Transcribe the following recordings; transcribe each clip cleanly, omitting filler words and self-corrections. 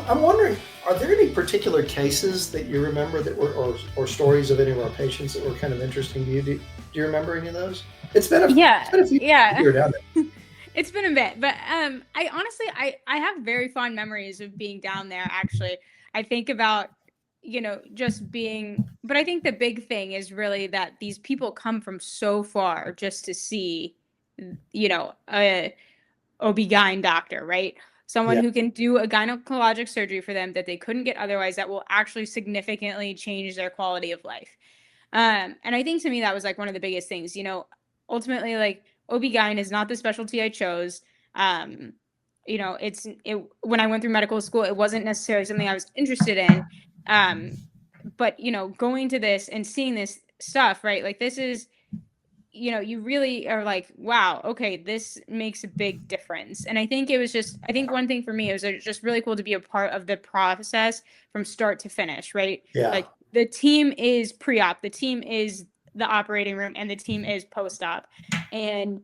I'm wondering, are there any particular cases that you remember that were, or stories of any of our patients that were kind of interesting to you? Do you remember any of those? It's Yeah, been a few years yeah. you were down It's been a bit, but I honestly I have very fond memories of being down there actually. I think about, just being, but I think the big thing is really that these people come from so far just to see, a OB-GYN doctor, right? Someone there. who can do a gynecologic surgery for them that they couldn't get otherwise that will actually significantly change their quality of life. And I think to me that was like one of the biggest things, ultimately like OB-GYN is not the specialty I chose. Um, when I went through medical school, it wasn't necessarily something I was interested in. Um, but going to this and seeing this stuff, right? Like this is, you really are like, wow, okay, this makes a big difference. And I think one thing for me, it was just really cool to be a part of the process from start to finish, right? Yeah. Like the team is pre-op, the team is the operating room, and the team is post-op. And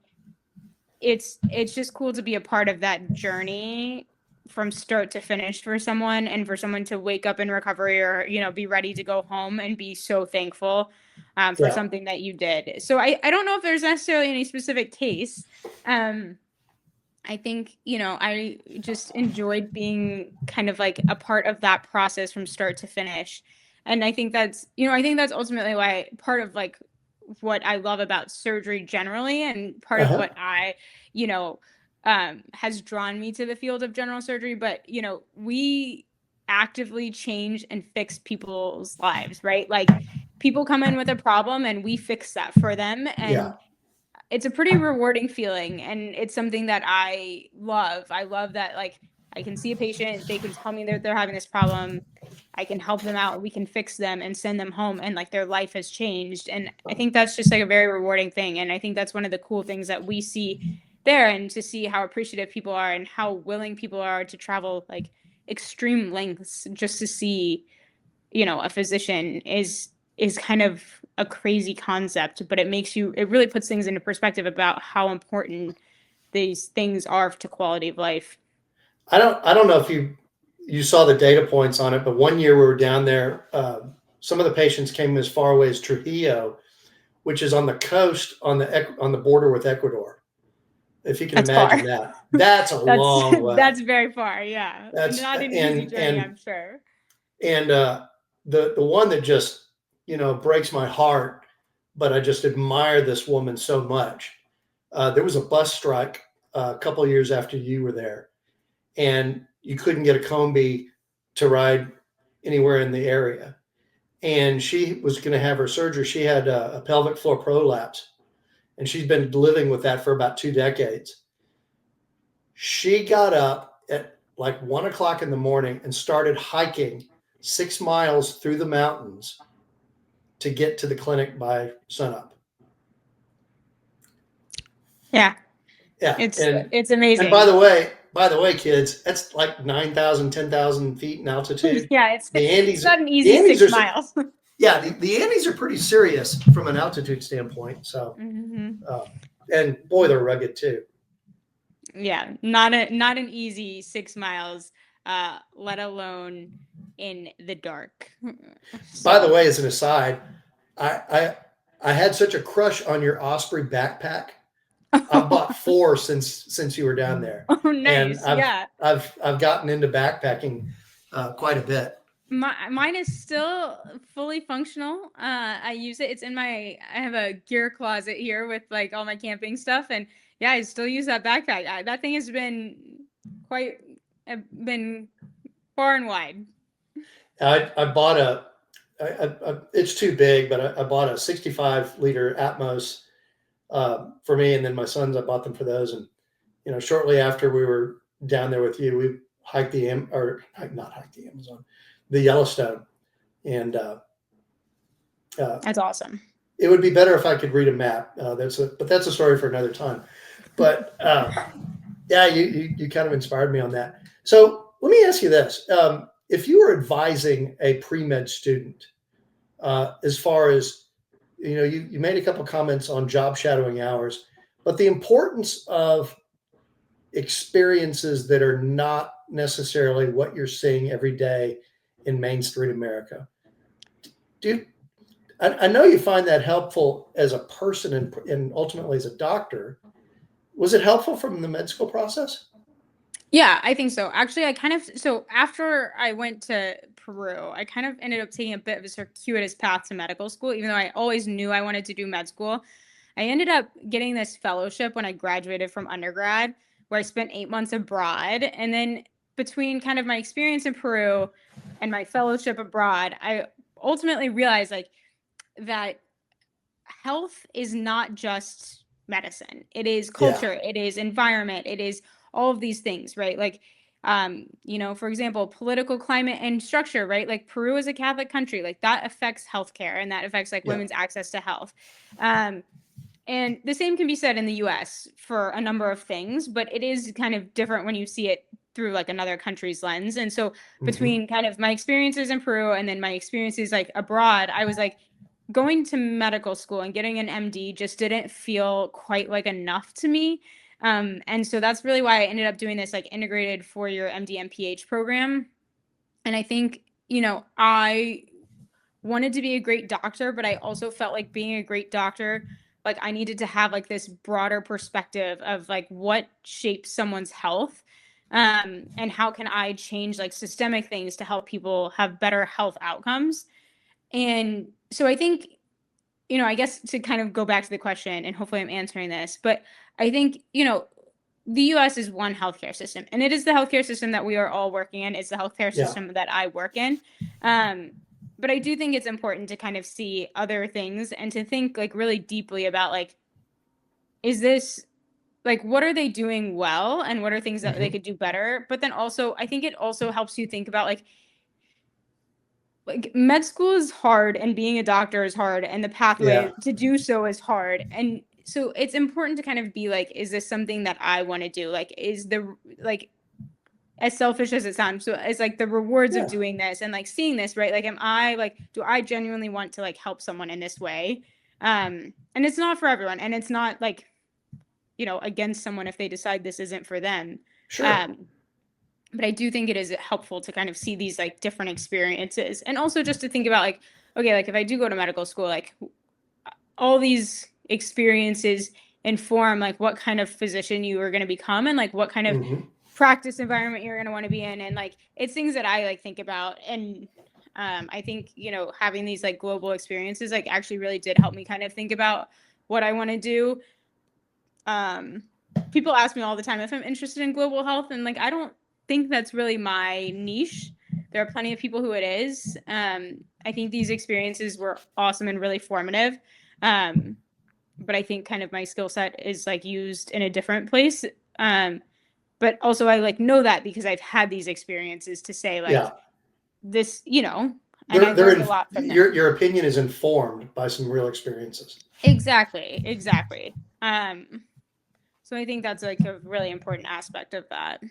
it's just cool to be a part of that journey from start to finish for someone, and for someone to wake up in recovery, or be ready to go home and be so thankful for Yeah. something that you did. So I don't know if there's necessarily any specific case. um I think, I just enjoyed being kind of like a part of that process from start to finish. And I think that's ultimately why part of like what I love about surgery generally, and part of Uh-huh. what you know, has drawn me to the field of general surgery. But, we actively change and fix people's lives, right? Like people come in with a problem and we fix that for them. Yeah. And it's a pretty rewarding feeling, and it's something that I love. I love that, like, I can see a patient, they can tell me that they're having this problem, I can help them out, we can fix them and send them home, and like their life has changed. And I think that's just like a very rewarding thing, and I think that's one of the cool things that we see there, and to see how appreciative people are and how willing people are to travel like extreme lengths just to see, a physician is kind of a crazy concept, but it really puts things into perspective about how important these things are to quality of life. I don't know if you saw the data points on it, but one year we were down there. Some of the patients came as far away as Trujillo, which is on the coast on the border with Ecuador. If you can That's far. imagine that, that's a that's long way. that's very far. Yeah, That's not an easy and journey, and I'm sure. and the one that just breaks my heart, but I just admire this woman so much. There was a bus strike a couple of years after you were there, and you couldn't get a combi to ride anywhere in the area. And she was going to have her surgery. She had a pelvic floor prolapse, and she's been living with that for about 2 decades. She got up at like 1 o'clock in the morning and started hiking 6 miles through the mountains to get to the clinic by sunup. Yeah, Yeah, it's and by amazing. the way, kids, that's like 9,000, 10,000 feet in altitude. Yeah, The it's Andes, not an the easy Andes six are miles. yeah, the Andes are pretty serious from an altitude standpoint. So, hmm uh, and boy, they're rugged too. Yeah, not an easy 6 miles, let alone in the dark. By the So, way, as an aside, I I, I had such a crush on your Osprey backpack. I've bought four since you were down there, oh, and nice. I've Yeah. I've I've gotten into backpacking quite a bit. Mine is still fully functional. I use it. I have a gear closet here with like all my camping stuff, and yeah, I still use that backpack. That thing has quite, been far and wide. I bought it's too big, but I bought a 65-liter Atmos for me, and then my sons. I bought them for those, and shortly after we were down there with you, we hiked or not hiked the Amazon, the Yellowstone, and uh, That's awesome. it would be better if I could read a map. But that's a story for another time. But yeah, you kind of inspired me on that. So let me ask you this: if you were advising a pre med student, as far as you made a couple comments on job shadowing hours, but the importance of experiences that are not necessarily what you're seeing every day in Main Street America. Do I know you find that helpful as a person and ultimately as a doctor. Was it helpful from the med school process? Yeah, I think so. Actually, so after I went to Peru, I kind of ended up taking a bit of a circuitous path to medical school, even though I always knew I wanted to do med school. I ended up getting this fellowship when I graduated from undergrad, where I spent 8 months abroad. And then between kind of my experience in Peru and my fellowship abroad, I ultimately realized like that health is not just medicine. It is Yeah. culture, it is environment, it is all of these things, right? Like for example, political climate and structure, right? Like Peru is a Catholic country, like that affects healthcare and that affects like Yeah. women's access to health. And the same can be said in the US for a number of things, but it is kind of different when you see it through like another country's lens. And so Mm-hmm. between kind of my experiences in Peru and then my experiences like abroad, I was like, going to medical school and getting an MD just didn't feel quite like enough to me. And so that's really why I ended up doing this like integrated 4-year MD MPH program. And I think, I wanted to be a great doctor, but I also felt like being a great doctor, like I needed to have like this broader perspective of like what shapes someone's health. And how can I change like systemic things to help people have better health outcomes? And so I think, I guess to kind of go back to the question, and hopefully I'm answering this, but I think, the US is one healthcare system, and it is the healthcare system that we are all working in. It's the healthcare Yeah. system that I work in. Um, but I do think it's important to kind of see other things and to think like really deeply about like, is this like, what are they doing well and what are things that they Mm-hmm. could do better? But then also, I think it also helps you think about like med school is hard and being a doctor is hard and the pathway Yeah. to do so is hard. And so it's important to kind of be like, is this something that I want to do? Like, is the like as selfish as it sounds, so it's like the rewards of Yeah. doing this and like seeing this, right? Like, am I like, do I genuinely want to like help someone in this way? And it's not for everyone, and it's not like, against someone if they decide this isn't for them. Sure. Um, but I do think it is helpful to kind of see these like different experiences and also just to think about like, okay, like if I do go to medical school, like all these experiences inform like what kind of physician you are going to become and like what kind of Mm-hmm. practice environment you're going to want to be in. And like, it's things that I like think about. And I think, having these like global experiences, like actually really did help me kind of think about what I want to do. Um, People ask me all the time if I'm interested in global health, and like I don't think that's really my niche. There are plenty of people who it is. I think these experiences were awesome and really formative. Um, but I think kind of my skill set is like used in a different place. But also I like know that because I've had these experiences to say like Yeah. this, and I learned a lot from them. Your opinion is informed by some real experiences. Exactly. So I think that's like a really important aspect of that.